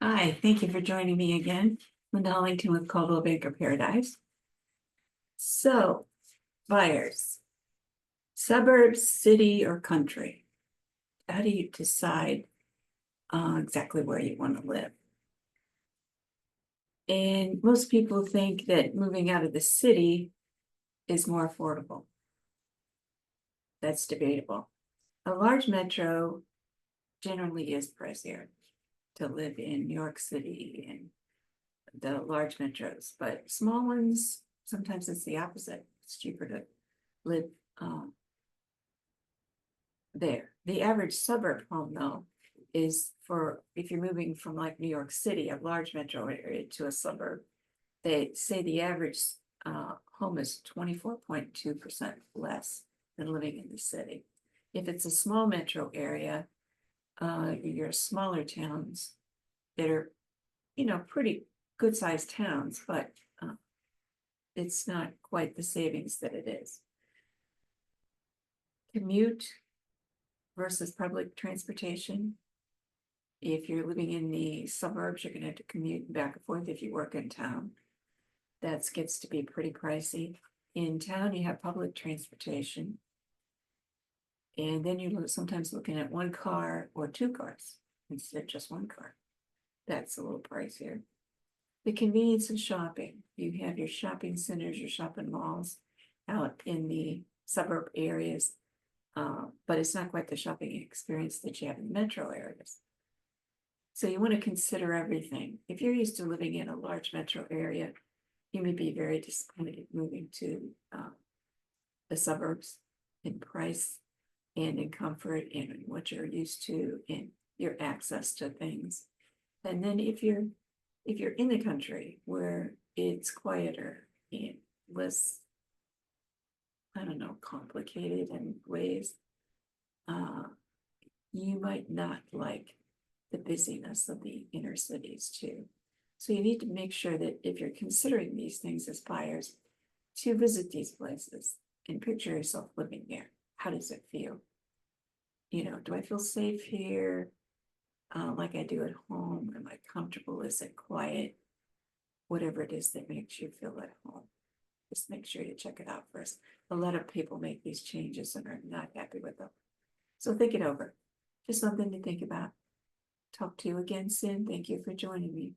Hi, thank you for joining me again. Linda Hollington with Coldwell Banker Paradise. So, buyers, suburbs, city, or country? How do you decide exactly where you want to live? And most people think that moving out of the city is more affordable. That's debatable. A large metro generally is pricier to live in New York City and the large metros, but small ones, sometimes it's the opposite. It's cheaper to live there. The average suburb home, though, is for if you're moving from like New York City, a large metro area, to a suburb, they say the average home is 24.2% less than living in the city. If it's a small metro area, your smaller towns that are, pretty good sized towns, but it's not quite the savings that it is. Commute versus public transportation. If you're living in the suburbs, you're going to have to commute back and forth if you work in town. That gets to be pretty pricey. In town, you have public transportation. And then you're sometimes looking at one car or two cars instead of just one car. That's a little pricier. The convenience of shopping. You have your shopping centers, your shopping malls out in the suburb areas. But it's not quite the shopping experience that you have in metro areas. So you want to consider everything. If you're used to living in a large metro area, you may be very disappointed moving to the suburbs in price and in comfort and in what you're used to and your access to things. And then if you're in the country where it's quieter and less, complicated in ways, you might not like the busyness of the inner cities too. So you need to make sure that if you're considering these things as buyers, to visit these places and picture yourself living there. How does it feel? Do I feel safe here? Like I do at home? Am I comfortable? Is it quiet? Whatever it is that makes you feel at home. Just make sure you check it out first. A lot of people make these changes and are not happy with them. So think it over. Just something to think about. Talk to you again soon. Thank you for joining me.